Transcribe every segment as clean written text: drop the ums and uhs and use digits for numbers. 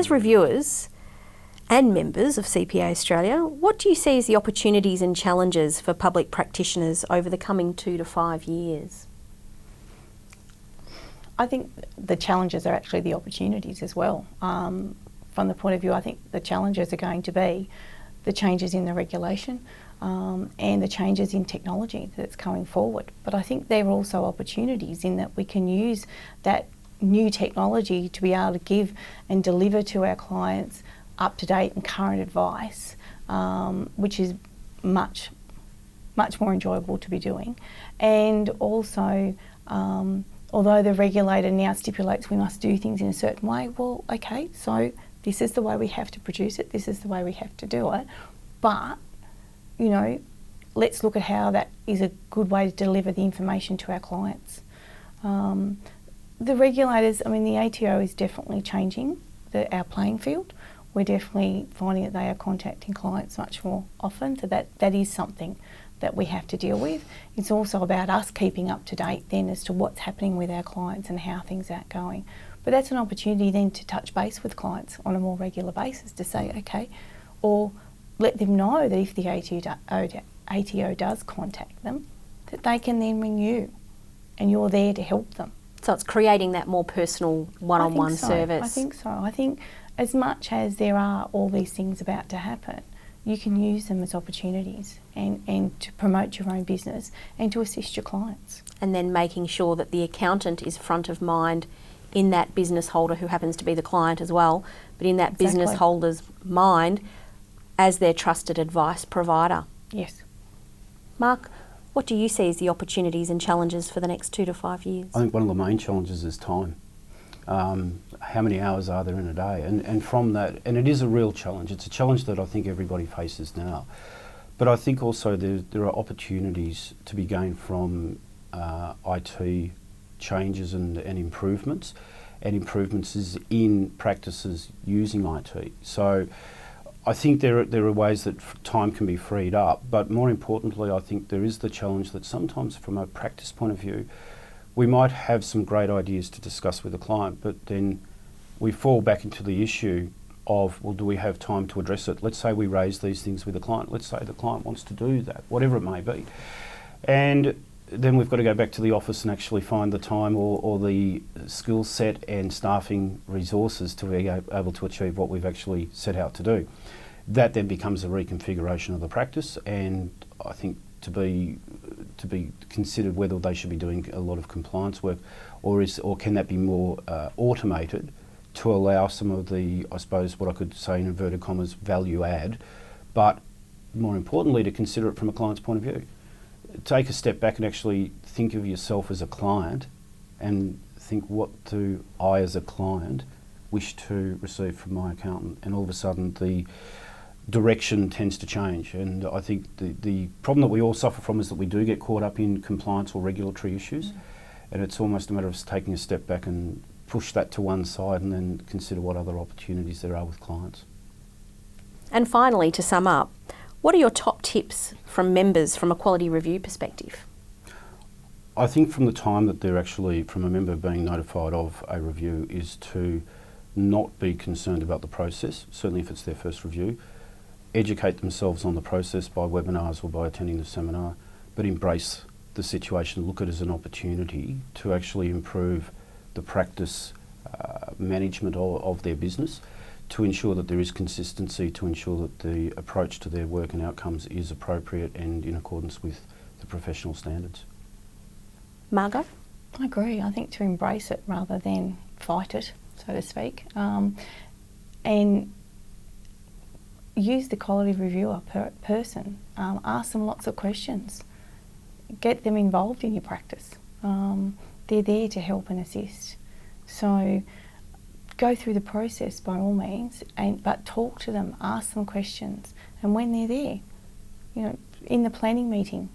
As reviewers and members of CPA Australia, what do you see as the opportunities and challenges for public practitioners over the coming 2 to 5 years? I think the challenges are actually the opportunities as well. From the point of view, I think the challenges are going to be the changes in the regulation and the changes in technology that's coming forward. But I think there are also opportunities in that we can use that new technology to be able to give and deliver to our clients up-to-date and current advice, which is much more enjoyable to be doing. And also, although the regulator now stipulates we must do things in a certain way, well, okay, so this is the way we have to produce it, this is the way we have to do it, but, you know, let's look at how that is a good way to deliver the information to our clients. The regulators, I mean, the ATO is definitely changing our playing field. We're definitely finding that they are contacting clients much more often, so that is something that we have to deal with. It's also about us keeping up to date then as to what's happening with our clients and how things are going. But that's an opportunity then to touch base with clients on a more regular basis to say, okay, or let them know that if the ATO does contact them, that they can then ring you and you're there to help them. So it's creating that more personal one-on-one service. I think so. I think as much as there are all these things about to happen, you can use them as opportunities and to promote your own business and to assist your clients. And then making sure that the accountant is front of mind in that business holder who happens to be the client as well, but in that business holder's mind as their trusted advice provider. Yes. Mark, what do you see as the opportunities and challenges for the next 2 to 5 years? I think one of the main challenges is time. How many hours are there in a day? And from that, and it is a real challenge. It's a challenge that I think everybody faces now. But I think also there are opportunities to be gained from IT changes and improvements, and improvements is in practices using IT. So I think there are ways that time can be freed up, but more importantly, I think there is the challenge that sometimes from a practice point of view, we might have some great ideas to discuss with the client, but then we fall back into the issue of, well, do we have time to address it? Let's say we raise these things with the client. Let's say the client wants to do that, whatever it may be. And then we've got to go back to the office and actually find the time or the skill set and staffing resources to be able to achieve what we've actually set out to do. That then becomes a reconfiguration of the practice, and I think to be considered whether they should be doing a lot of compliance work or can that be more automated to allow some of the, I suppose, what I could say in inverted commas, value add, but more importantly to consider it from a client's point of view. Take a step back and actually think of yourself as a client and think, what do I as a client wish to receive from my accountant? And all of a sudden the direction tends to change. And I think the problem that we all suffer from is that we do get caught up in compliance or regulatory issues, and it's almost a matter of taking a step back and push that to one side and then consider what other opportunities there are with clients. And finally, to sum up, what are your top tips from members from a quality review perspective? I think from the time that they're actually, from a member being notified of a review, is to not be concerned about the process, certainly if it's their first review. Educate themselves on the process by webinars or by attending the seminar, but embrace the situation, look at it as an opportunity to actually improve the practice management of their business, to ensure that there is consistency, to ensure that the approach to their work and outcomes is appropriate and in accordance with the professional standards. Margot? I agree. I think to embrace it rather than fight it, so to speak, and use the quality reviewer person. Ask them lots of questions. Get them involved in your practice. They're there to help and assist. So go through the process by all means, but talk to them, ask them questions, and when they're there, you know, in the planning meeting,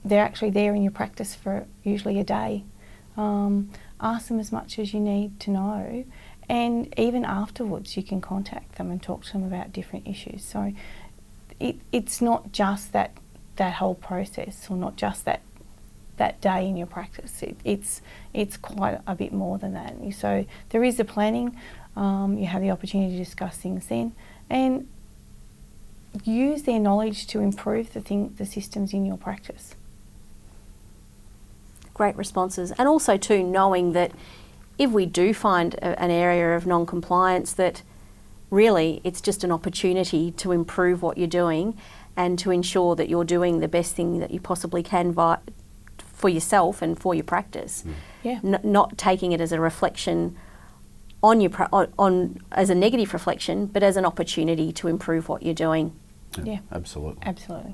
they're actually there in your practice for usually a day. Ask them as much as you need to know, and even afterwards you can contact them and talk to them about different issues. So it's not just that whole process, or not just that day in your practice. It's quite a bit more than that. So there is the planning You have the opportunity to discuss things then, and use their knowledge to improve the systems in your practice. Great responses. And also too, knowing that if we do find an area of non-compliance, that really it's just an opportunity to improve what you're doing and to ensure that you're doing the best thing that you possibly can for yourself and for your practice. Yeah. Not taking it as a reflection on your as a negative reflection, but as an opportunity to improve what you're doing. Yeah. Absolutely. Absolutely.